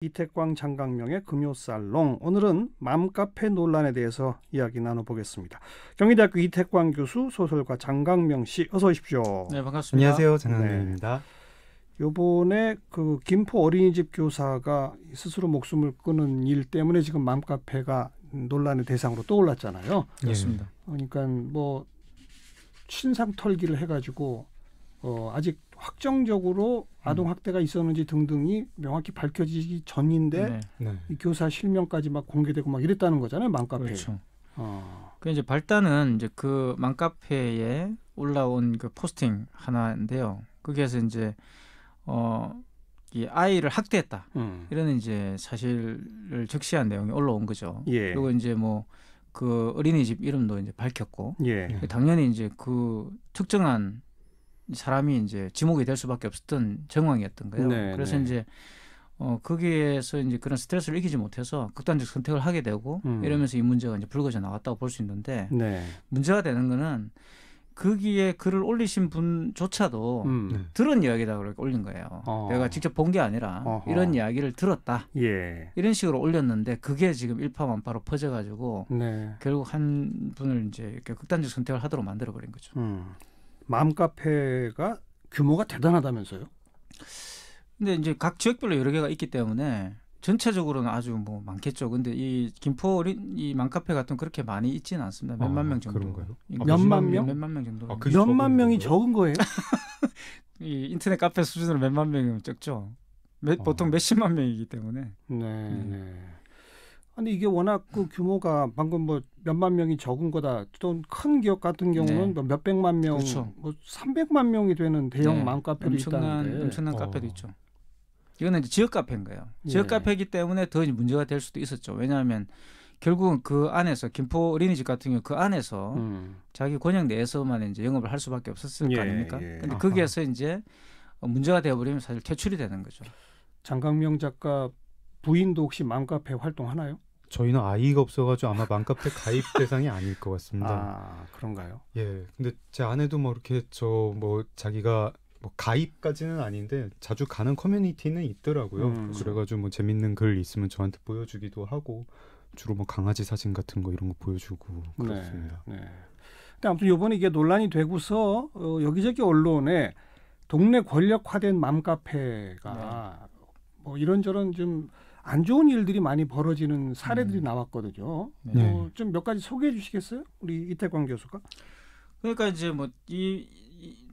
이태광 장강명의 금요살롱. 오늘은 맘카페 논란에 대해서 이야기 나눠보겠습니다. 경희대학교 이태광 교수, 소설가 장강명 씨, 어서 오십시오. 네, 반갑습니다. 안녕하세요, 장강명입니다. 네. 요번에 그 김포 어린이집 교사가 스스로 목숨을 끊은 일 때문에 지금 맘카페가 논란의 대상으로 떠올랐잖아요. 그렇습니다. 그러니까 뭐 신상 털기를 해가지고 아직 확정적으로 아동 학대가 있었는지 등등이 명확히 밝혀지기 전인데 이 교사 실명까지 막 공개되고 막 이랬다는 거잖아요, 맘카페에. 그렇죠. 그 이제 발단은 이제 그 맘카페에 올라온 그 포스팅 하나인데요. 거기에서 이제 이 아이를 학대했다 이런 이제 사실을 적시한 내용이 올라온 거죠. 예. 그리고 이제 뭐 그 어린이집 이름도 이제 밝혔고, 예. 당연히 이제 그 특정한 사람이 이제 지목이 될 수밖에 없었던 정황이었던 거예요. 네, 그래서 네. 이제 거기에서 이제 그런 스트레스를 이기지 못해서 극단적 선택을 하게 되고 이러면서 이 문제가 이제 불거져 나왔다고 볼 수 있는데, 네. 문제가 되는 거는 거기에 글을 올리신 분조차도 들은 이야기다 그렇게 올린 거예요. 내가 직접 본 게 아니라 이런 이야기를 들었다. 예. 이런 식으로 올렸는데 그게 지금 일파만파로 퍼져가지고 네. 결국 한 분을 이제 이렇게 극단적 선택을 하도록 만들어 버린 거죠. 맘카페가 규모가 대단하다면서요? 근데 이제 각 지역별로 여러 개가 있기 때문에 전체적으로는 아주 뭐 많겠죠. 근데 이 김포 이 맘카페 같은 그렇게 많이 있지는 않습니다. 몇만 명 정도. 그런가요? 몇만 명? 몇만 명 정도. 몇만 명이 적은 거예요? 이 인터넷 카페 수준으로 몇만 명이면 적죠. 보통 몇십만 명이기 때문에. 네. 아니 이게 워낙 그 규모가 방금 뭐 몇만 명이 적은 거다. 또 큰 기업 같은 경우는 뭐 몇백만 명, 그렇죠. 뭐 300만 명이 되는 대형 맘카페도 있다는데. 엄청난 카페도 있죠. 이거는 이제 지역 카페인 거예요. 지역 카페이기 때문에 더 문제가 될 수도 있었죠. 왜냐하면 결국은 그 안에서 김포 어린이집 같은 경우 그 안에서 자기 권역 내에서만 이제 영업을 할 수밖에 없었을 거 아닙니까? 근데 거기에서 이제 문제가 되어버리면 사실 퇴출이 되는 거죠. 장강명 작가 부인도 혹시 맘카페 활동하나요? 저희는 아이가 없어가지고 아마 맘카페 가입 대상이 아닐 것 같습니다. 아, 그런가요? 예. 근데 제 아내도 뭐 이렇게 자기가 뭐 가입까지는 아닌데 자주 가는 커뮤니티는 있더라고요. 그래가지고 뭐 재밌는 글 있으면 저한테 보여주기도 하고, 주로 뭐 강아지 사진 같은 거 이런 거 보여주고 그렇습니다. 네. 근데 아무튼 이번에 이게 논란이 되고서 여기저기 언론에 동네 권력화된 맘카페가 뭐 이런저런 좀 안 좋은 일들이 많이 벌어지는 사례들이 나왔거든요. 좀 몇 가지 소개해 주시겠어요? 우리 이태광 교수가. 그러니까 이제 뭐 이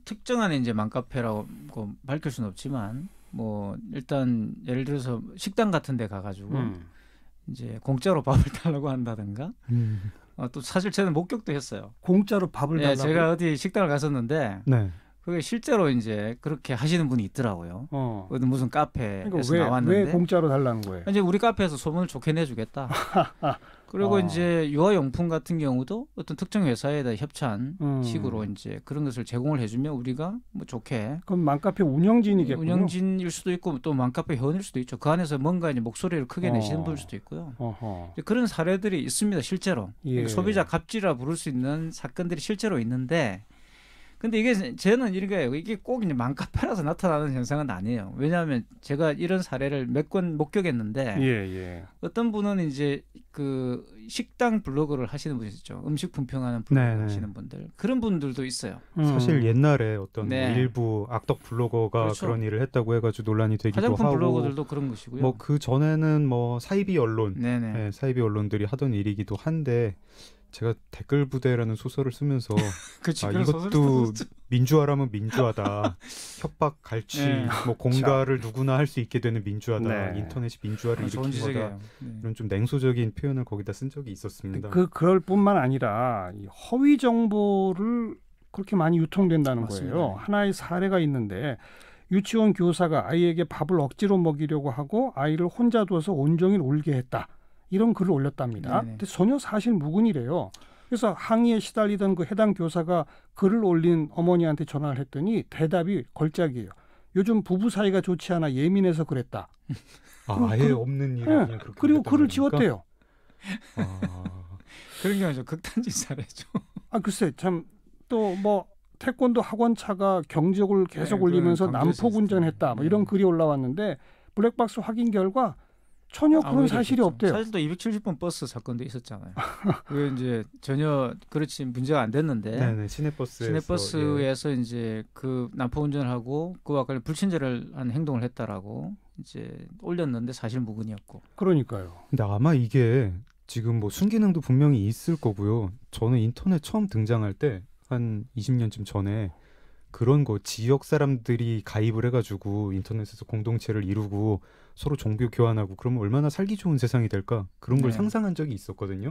특정한 이제 맘카페라고 밝힐 수는 없지만, 뭐 일단 예를 들어서 식당 같은 데 가가지고 이제 공짜로 밥을 달라고 한다든가, 또 사실 저는 목격도 했어요. 공짜로 밥을 달라고? 제가 어디 식당을 갔었는데 그게 실제로 이제 그렇게 하시는 분이 있더라고요. 어디 무슨 카페에서 그러니까 나왔는데 왜 공짜로 달라는 거예요? 이제 우리 카페에서 소문을 좋게 내주겠다. 그리고 이제 유아용품 같은 경우도 어떤 특정 회사에다 협찬 식으로 이제 그런 것을 제공을 해주면 우리가 뭐 좋게. 그럼 맘카페 운영진이겠군요. 운영진일 수도 있고 또 맘카페 회원일 수도 있죠. 그 안에서 뭔가 이제 목소리를 크게 내시는 분일 수도 있고요. 그런 사례들이 있습니다. 실제로. 소비자 갑질이라 부를 수 있는 사건들이 실제로 있는데, 근데 이게 저는 이거예요. 이게 꼭 이제 맘카페라서 나타나는 현상은 아니에요. 왜냐하면 제가 이런 사례를 몇 건 목격했는데, 어떤 분은 이제 그 식당 블로그를 하시는 분이 있죠. 음식 품평하는 블로그 하시는 분들. 그런 분들도 있어요. 사실 옛날에 어떤 뭐 일부 악덕 블로거가 그런 일을 했다고 해가지고 논란이 되기도 하고. 화장품 블로거들도 그런 것이고요. 뭐 그 전에는 뭐 사이비 언론, 사이비 언론들이 하던 일이기도 한데, 제가 댓글 부대라는 소설을 쓰면서 이것도 민주화라면 민주화다. 협박, 갈취, 뭐 공갈을 누구나 할 수 있게 되는 민주화다. 인터넷이 민주화를 일으킨 거다. 이런 좀 냉소적인 표현을 거기다 쓴 적이 있었습니다. 그럴 뿐만 아니라 이 허위 정보를 그렇게 많이 유통된다는 맞습니다. 거예요. 하나의 사례가 있는데, 유치원 교사가 아이에게 밥을 억지로 먹이려고 하고 아이를 혼자 둬서 온종일 울게 했다. 이런 글을 올렸답니다. 근데 전혀 사실 무근이래요. 그래서 항의에 시달리던 그 해당 교사가 글을 올린 어머니한테 전화를 했더니 대답이 걸작이에요. 요즘 부부 사이가 좋지 않아 예민해서 그랬다. 아예 없는 일을 그냥 그렇게. 그리고 글을 지웠대요. 그런 경우는 좀 극단적 사례죠. 글쎄 참 또 뭐 태권도 학원차가 경적을 계속 올리면서 난폭 운전했다. 뭐 이런 글이 올라왔는데, 블랙박스 확인 결과 전혀 그런 사실이 없대요. 사실 또 270번 버스 사건도 있었잖아요. 그게 이제 전혀 그렇지 문제가 안 됐는데. 네네, 시내버스에서 이제 그 난폭 운전을 하고 그와 관련 불친절한 행동을 했다라고 이제 올렸는데 사실 무근이었고. 그러니까요. 근데 아마 이게 지금 뭐 순기능도 분명히 있을 거고요. 저는 인터넷 처음 등장할 때 한 20년쯤 전에 그런 거 지역 사람들이 가입을 해가지고 인터넷에서 공동체를 이루고 서로 정보 교환하고 그러면 얼마나 살기 좋은 세상이 될까 그런 걸 상상한 적이 있었거든요.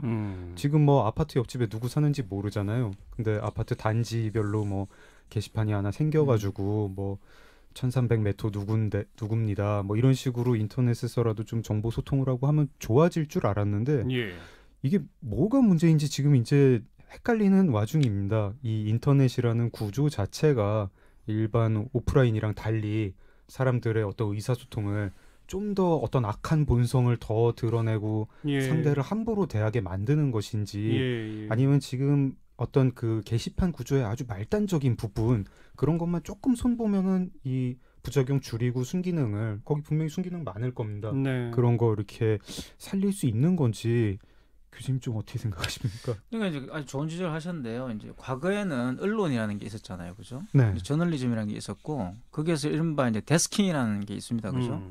지금 뭐 아파트 옆집에 누구 사는지 모르잖아요. 근데 아파트 단지별로 뭐 게시판이 하나 생겨가지고 뭐 1300m 누굽니다. 뭐 이런 식으로 인터넷에서라도 좀 정보 소통을 하고 하면 좋아질 줄 알았는데 이게 뭐가 문제인지 지금 이제 헷갈리는 와중입니다. 이 인터넷이라는 구조 자체가 일반 오프라인이랑 달리 사람들의 어떤 의사소통을 좀 더 어떤 악한 본성을 더 드러내고 상대를 함부로 대하게 만드는 것인지 아니면 지금 어떤 그 게시판 구조의 아주 말단적인 부분 그런 것만 조금 손보면은 이 부작용 줄이고 순기능을 거기 분명히 순기능 많을 겁니다. 그런 거 이렇게 살릴 수 있는 건지 교수님 좀 어떻게 생각하십니까? 그러니까 이제 아주 좋은 지적을 하셨는데요. 이제 과거에는 언론이라는 게 있었잖아요, 그죠? 네. 저널리즘이라는 게 있었고 거기에서 이른바 이제 데스킹이라는 게 있습니다, 그죠?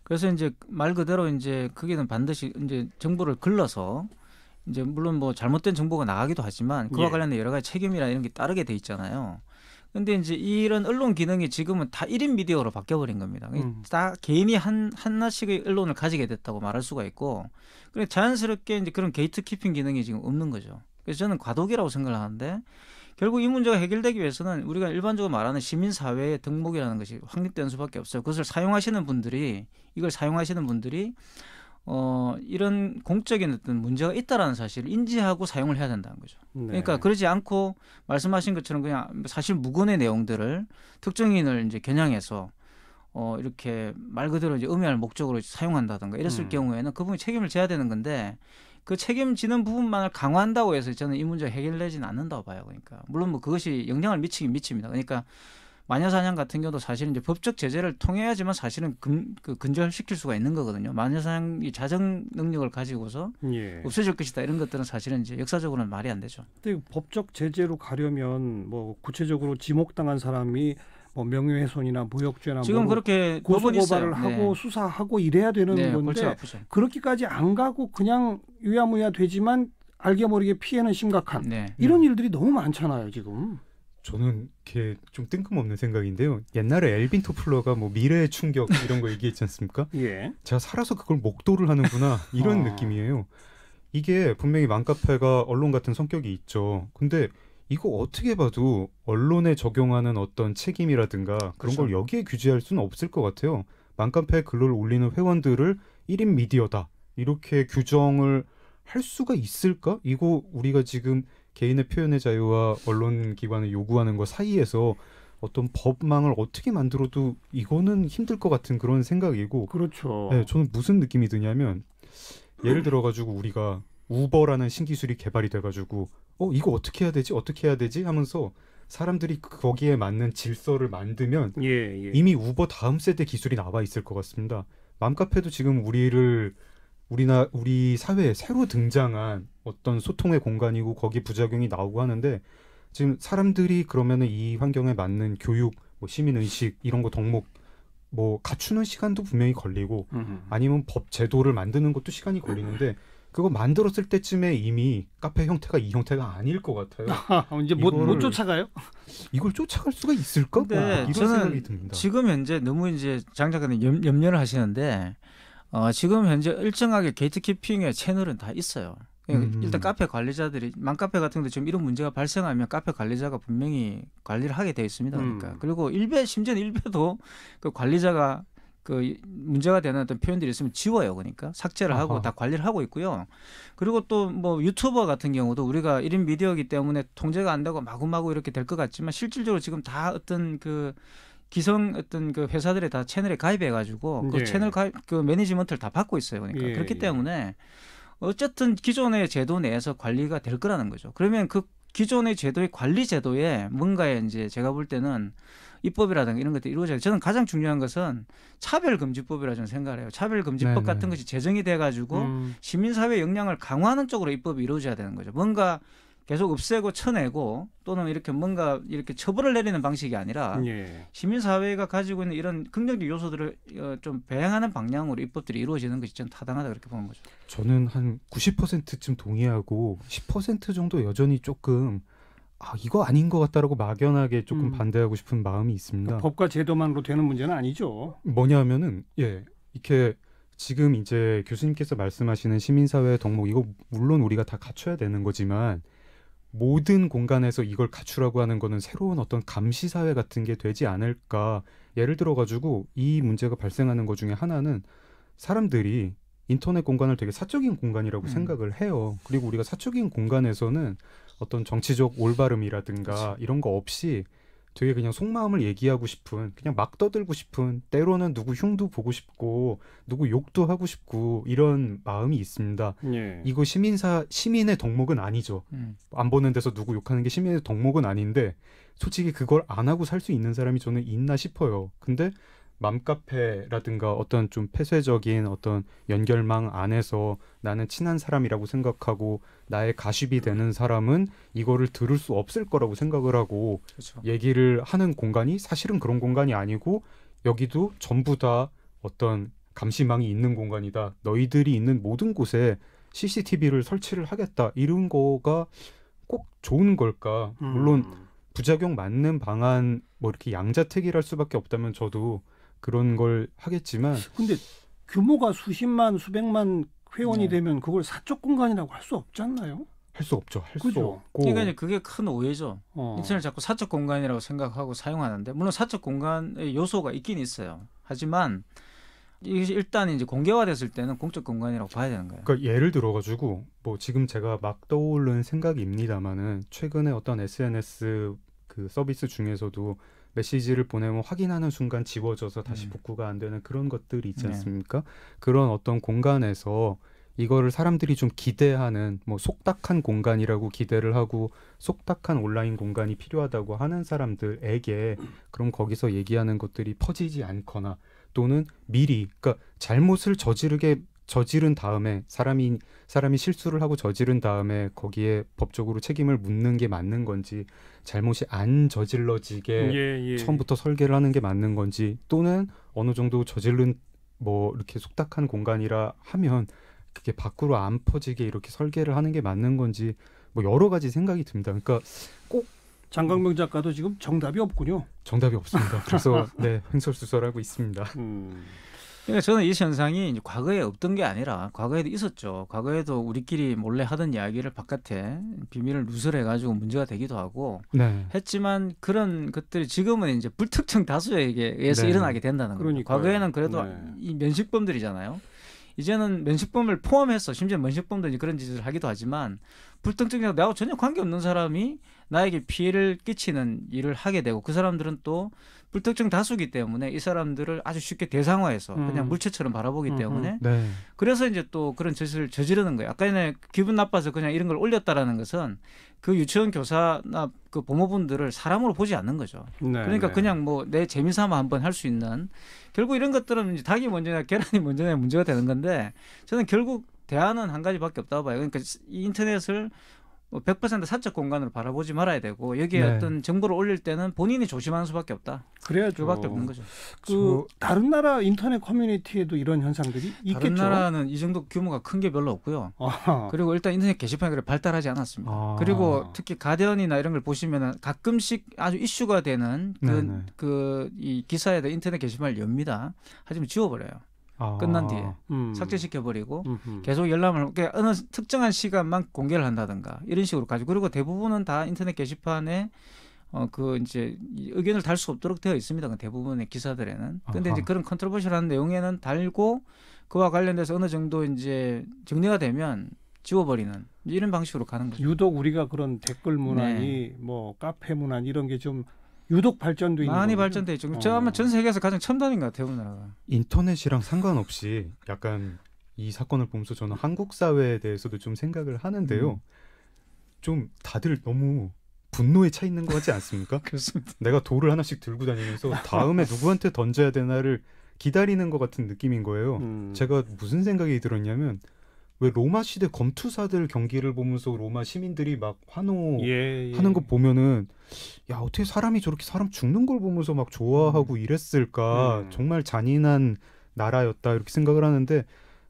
그래서 이제 말 그대로 이제 거기는 반드시 이제 정보를 글러서 이제 물론 뭐 잘못된 정보가 나가기도 하지만 그와 관련된 여러 가지 책임이나 이런 게 따르게 돼 있잖아요. 근데 이제 이런 언론 기능이 지금은 다 1인 미디어로 바뀌어버린 겁니다. 다 개인이 하나씩의 언론을 가지게 됐다고 말할 수가 있고, 그래 자연스럽게 이제 그런 게이트키핑 기능이 지금 없는 거죠. 그래서 저는 과도기라고 생각을 하는데 결국 이 문제가 해결되기 위해서는 우리가 일반적으로 말하는 시민사회의 덕목이라는 것이 확립되는 수밖에 없어요. 그것을 사용하시는 분들이 이런 공적인 어떤 문제가 있다라는 사실을 인지하고 사용을 해야 된다는 거죠. 그러니까 그러지 않고 말씀하신 것처럼 그냥 사실 무근의 내용들을 특정인을 이제 겨냥해서 이렇게 말 그대로 이제 음해할 목적으로 사용한다든가 이랬을 경우에는 그분이 책임을 져야 되는 건데 그 책임지는 부분만을 강화한다고 해서 저는 이 문제가 해결되지는 않는다고 봐요. 그러니까 물론 뭐 그것이 영향을 미치긴 미칩니다. 그러니까 마녀사냥 같은 경우도 사실은 이제 법적 제재를 통해야지만 사실은 근절시킬 수가 있는 거거든요. 마녀사냥이 자정 능력을 가지고서 없어질 것이다 이런 것들은 사실은 이제 역사적으로는 말이 안 되죠. 근데 법적 제재로 가려면 뭐 구체적으로 지목당한 사람이 뭐 명예훼손이나 모욕죄나 지금 그렇게 고소고발을 하고 수사하고 이래야 되는 건데 그렇게까지 안 가고 그냥 유야무야 되지만 알게 모르게 피해는 심각한 이런 일들이 너무 많잖아요 지금. 저는 이게 좀 뜬금없는 생각인데요. 옛날에 엘빈 토플러가 뭐 미래의 충격 이런 거 얘기했지 않습니까? 제가 살아서 그걸 목도를 하는구나 이런 느낌이에요. 이게 분명히 맘카페가 언론 같은 성격이 있죠. 근데 이거 어떻게 봐도 언론에 적용하는 어떤 책임이라든가 그런 걸 여기에 규제할 수는 없을 것 같아요. 맘카페에 글을 올리는 회원들을 1인 미디어다 이렇게 규정을 할 수가 있을까? 이거 우리가 지금 개인의 표현의 자유와 언론기관을 요구하는 것 사이에서 어떤 법망을 어떻게 만들어도 이거는 힘들 것 같은 그런 생각이고 그렇죠. 네, 저는 무슨 느낌이 드냐면 예를 들어가지고 우리가 우버라는 신기술이 개발이 돼가지고 이거 어떻게 해야 되지 하면서 사람들이 거기에 맞는 질서를 만들면 이미 우버 다음 세대 기술이 나와 있을 것 같습니다. 맘카페도 지금 우리 사회에 새로 등장한 어떤 소통의 공간이고 거기 부작용이 나오고 하는데 지금 사람들이 그러면은 이 환경에 맞는 교육, 뭐 시민의식 이런 거 덕목 뭐 갖추는 시간도 분명히 걸리고 아니면 법 제도를 만드는 것도 시간이 걸리는데 그거 만들었을 때쯤에 이미 카페 형태가 이 형태가 아닐 것 같아요. 이제 못 쫓아가요? 이걸 쫓아갈 수가 있을까? 이런 생각이 듭니다. 지금 현재 너무 이제 장 작가님 염려를 하시는데 지금 현재 일정하게 게이트키핑의 채널은 다 있어요. 일단 카페 관리자들이 맘카페 같은 데 지금 이런 문제가 발생하면 카페 관리자가 분명히 관리를 하게 돼 있습니다. 그러니까 그리고 심지어는 일베도 그 관리자가 그 문제가 되는 어떤 표현들이 있으면 지워요. 그러니까 삭제를 하고 다 관리를 하고 있고요. 그리고 또 뭐 유튜버 같은 경우도 우리가 1인 미디어이기 때문에 통제가 안 되고 마구마구 이렇게 될 것 같지만 실질적으로 지금 다 어떤 그 기성 어떤 그 회사들이 다 채널에 가입해가지고 그 채널 그 매니지먼트를 다 받고 있어요. 그러니까 그렇기 때문에 어쨌든 기존의 제도 내에서 관리가 될 거라는 거죠. 그러면 그 기존의 제도의 관리 제도에 뭔가에 이제 제가 볼 때는 입법이라든가 이런 것들이 이루어져요. 저는 가장 중요한 것은 차별금지법이라 저는 생각을 해요. 차별금지법 네네. 같은 것이 제정이 돼가지고 시민사회 역량을 강화하는 쪽으로 입법이 이루어져야 되는 거죠. 뭔가 계속 없애고 쳐내고 또는 이렇게 뭔가 이렇게 처벌을 내리는 방식이 아니라 예. 시민사회가 가지고 있는 이런 긍정적 요소들을 좀 배양하는 방향으로 입법들이 이루어지는 것이 좀 타당하다 그렇게 보는 거죠. 저는 한 90%쯤 동의하고 10% 정도 여전히 조금 이거 아닌 것 같다라고 막연하게 조금 반대하고 싶은 마음이 있습니다. 그러니까 법과 제도만으로 되는 문제는 아니죠. 뭐냐면은 이렇게 지금 이제 교수님께서 말씀하시는 시민사회 덕목 이거 물론 우리가 다 갖춰야 되는 거지만 모든 공간에서 이걸 갖추라고 하는 거는 새로운 어떤 감시사회 같은 게 되지 않을까. 예를 들어가지고 이 문제가 발생하는 것 중에 하나는 사람들이 인터넷 공간을 되게 사적인 공간이라고 생각을 해요. 그리고 우리가 사적인 공간에서는 어떤 정치적 올바름이라든가 그렇지. 이런 거 없이 되게 그냥 속마음을 얘기하고 싶은 그냥 막 떠들고 싶은 때로는 누구 흉도 보고 싶고 누구 욕도 하고 싶고 이런 마음이 있습니다. 예. 이거 시민의 덕목은 아니죠. 안 보는 데서 누구 욕하는 게 시민의 덕목은 아닌데 솔직히 그걸 안 하고 살 수 있는 사람이 저는 있나 싶어요. 근데 맘카페라든가 어떤 좀 폐쇄적인 어떤 연결망 안에서 나는 친한 사람이라고 생각하고 나의 가십이 되는 사람은 이거를 들을 수 없을 거라고 생각을 하고 그렇죠. 얘기를 하는 공간이 사실은 그런 공간이 아니고 여기도 전부 다 어떤 감시망이 있는 공간이다. 너희들이 있는 모든 곳에 CCTV를 설치를 하겠다. 이런 거가 꼭 좋은 걸까? 물론 부작용 맞는 방안 뭐 이렇게 양자택일할 수밖에 없다면 저도 그런 걸 하겠지만 근데 규모가 수십만 수백만 회원이 되면 그걸 사적 공간이라고 할 수 없지 않나요? 할 수 없죠. 할 수 없고. 그러니까 그게 큰 오해죠. 인터넷을 자꾸 사적 공간이라고 생각하고 사용하는데 물론 사적 공간의 요소가 있긴 있어요. 하지만 이게 일단 이제 공개화됐을 때는 공적 공간이라고 봐야 되는 거예요. 그러니까 예를 들어가지고 뭐 지금 제가 막 떠오르는 생각입니다만은 최근에 어떤 SNS 그 서비스 중에서도 메시지를 보내면 확인하는 순간 지워져서 다시 복구가 안 되는 그런 것들이 있지 않습니까? 그런 어떤 공간에서 이거를 사람들이 좀 기대하는 뭐 속닥한 공간이라고 기대를 하고 속닥한 온라인 공간이 필요하다고 하는 사람들에게 그럼 거기서 얘기하는 것들이 퍼지지 않거나 또는 미리 그러니까 잘못을 저지른 다음에 사람이 실수를 하고 저지른 다음에 거기에 법적으로 책임을 묻는 게 맞는 건지 잘못이 안 저질러지게 처음부터 설계를 하는 게 맞는 건지 또는 어느 정도 저지른 뭐 이렇게 속닥한 공간이라 하면 그게 밖으로 안 퍼지게 이렇게 설계를 하는 게 맞는 건지 뭐 여러 가지 생각이 듭니다. 그러니까 꼭 장강명 작가도 지금 정답이 없군요. 정답이 없습니다. 그래서 횡설수설하고 있습니다. 그러니까 저는 이 현상이 이제 과거에 없던 게 아니라 과거에도 있었죠. 과거에도 우리끼리 몰래 하던 이야기를 바깥에 비밀을 누설해가지고 문제가 되기도 하고 했지만 그런 것들이 지금은 이제 불특정 다수에게 의해서 일어나게 된다는 거예요. 과거에는 그래도 이 면식범들이잖아요. 이제는 면식범을 포함해서 심지어 면식범도 이제 그런 짓을 하기도 하지만 불특정자가 나하고 전혀 관계없는 사람이 나에게 피해를 끼치는 일을 하게 되고 그 사람들은 또 불특정 다수기 때문에 이 사람들을 아주 쉽게 대상화해서 그냥 물체처럼 바라보기 때문에 그래서 이제 또 그런 짓을 저지르는 거예요. 아까 전에 기분 나빠서 그냥 이런 걸 올렸다라는 것은 그 유치원 교사나 그 부모분들을 사람으로 보지 않는 거죠. 그러니까 그냥 뭐 내 재미삼아 한번 할 수 있는 결국 이런 것들은 이제 닭이 먼저냐 계란이 먼저냐 문제가 되는 건데 저는 결국 대안은 한 가지밖에 없다고 봐요. 그러니까 이 인터넷을 100% 사적 공간으로 바라보지 말아야 되고 여기에 어떤 정보를 올릴 때는 본인이 조심하는 수밖에 없다. 그래야죠. 그밖에 없는 거죠. 다른 나라 인터넷 커뮤니티에도 이런 현상들이 있겠죠. 다른 나라는 이 정도 규모가 큰 게 별로 없고요. 그리고 일단 인터넷 게시판이 그렇게 발달하지 않았습니다. 그리고 특히 가디언이나 이런 걸 보시면은 가끔씩 아주 이슈가 되는 이 기사에다 인터넷 게시판을 엽니다. 하지만 지워버려요. 끝난 뒤에 삭제시켜버리고 계속 열람을 그러니까 어느 특정한 시간만 공개를 한다든가 이런 식으로 가지고 그리고 대부분은 다 인터넷 게시판에 그 이제 의견을 달 수 없도록 되어 있습니다. 그 대부분의 기사들에는. 근데 이제 그런 컨트로버셜한 내용에는 달고 그와 관련돼서 어느 정도 이제 정리가 되면 지워버리는 이런 방식으로 가는 거죠. 유독 우리가 그런 댓글 문화니 뭐 카페 문화 이런 게 좀 유독 발전돼 있는 많이 발전돼 있죠. 저 아마 전 세계에서 가장 첨단인 것 같아요, 우리나라가. 인터넷이랑 상관없이 약간 이 사건을 보면서 저는 한국 사회에 대해서도 좀 생각을 하는데요. 좀 다들 너무 분노에 차 있는 것 같지 않습니까? 그렇습니다. 내가 돌을 하나씩 들고 다니면서 다음에 누구한테 던져야 되나를 기다리는 것 같은 느낌인 거예요. 제가 무슨 생각이 들었냐면 왜 로마 시대 검투사들 경기를 보면서 로마 시민들이 막 환호하는 거 보면은 야 어떻게 사람이 저렇게 사람 죽는 걸 보면서 막 좋아하고 이랬을까. 정말 잔인한 나라였다 이렇게 생각을 하는데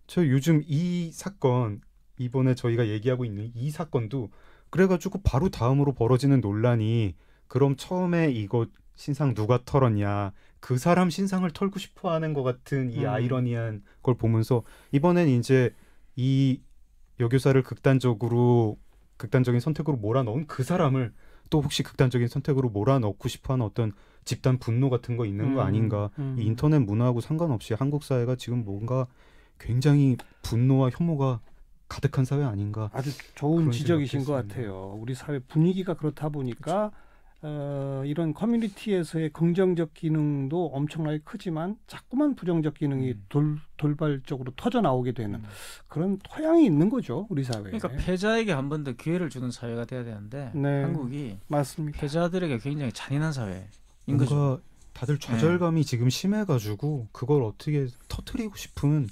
저 요즘 이 사건 이번에 저희가 얘기하고 있는 이 사건도 그래가지고 바로 다음으로 벌어지는 논란이 그럼 처음에 이거 신상 누가 털었냐 그 사람 신상을 털고 싶어하는 것 같은 이 아이러니한 걸 보면서 이번엔 이제 이 여교사를 극단적인 선택으로 몰아넣은 그 사람을 또 혹시 극단적인 선택으로 몰아넣고 싶어하는 어떤 집단 분노 같은 거 있는 거 아닌가. 이 인터넷 문화하고 상관없이 한국 사회가 지금 뭔가 굉장히 분노와 혐오가 가득한 사회 아닌가. 아주 좋은 지적이신 것 같아요. 우리 사회 분위기가 그렇다 보니까 이런 커뮤니티에서의 긍정적 기능도 엄청나게 크지만 자꾸만 부정적 기능이 돌발적으로 터져 나오게 되는 그런 토양이 있는 거죠, 우리 사회에. 그러니까 패자에게 한 번 더 기회를 주는 사회가 돼야 되는데 네, 한국이 맞습니다. 패자들에게 굉장히 잔인한 사회인 거죠. 다들 좌절감이 지금 심해가지고 그걸 어떻게 터뜨리고 싶은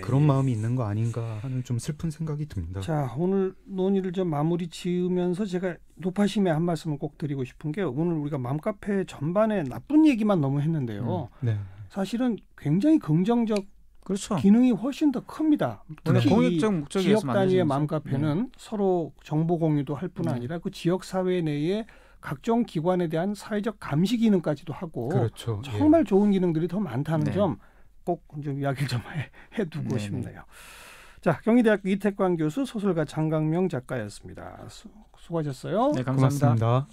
그런 마음이 있는 거 아닌가 하는 좀 슬픈 생각이 듭니다. 자, 오늘 논의를 좀 마무리 지으면서 제가 노파심에 한 말씀을 꼭 드리고 싶은 게 오늘 우리가 맘카페 전반에 나쁜 얘기만 너무 했는데요. 네. 사실은 굉장히 긍정적 그렇죠. 기능이 훨씬 더 큽니다. 특히 공익적 목적에서 지역 단위의 맘카페는 서로 정보 공유도 할 뿐 아니라 그 지역 사회 내에 각종 기관에 대한 사회적 감시 기능까지도 하고 그렇죠. 정말 좋은 기능들이 더 많다는 점 꼭 좀 이야기를 좀 해두고 싶네요. 자, 경희대학교 이태광 교수, 소설가 장강명 작가였습니다. 수고하셨어요. 네, 감사합니다. 고맙습니다.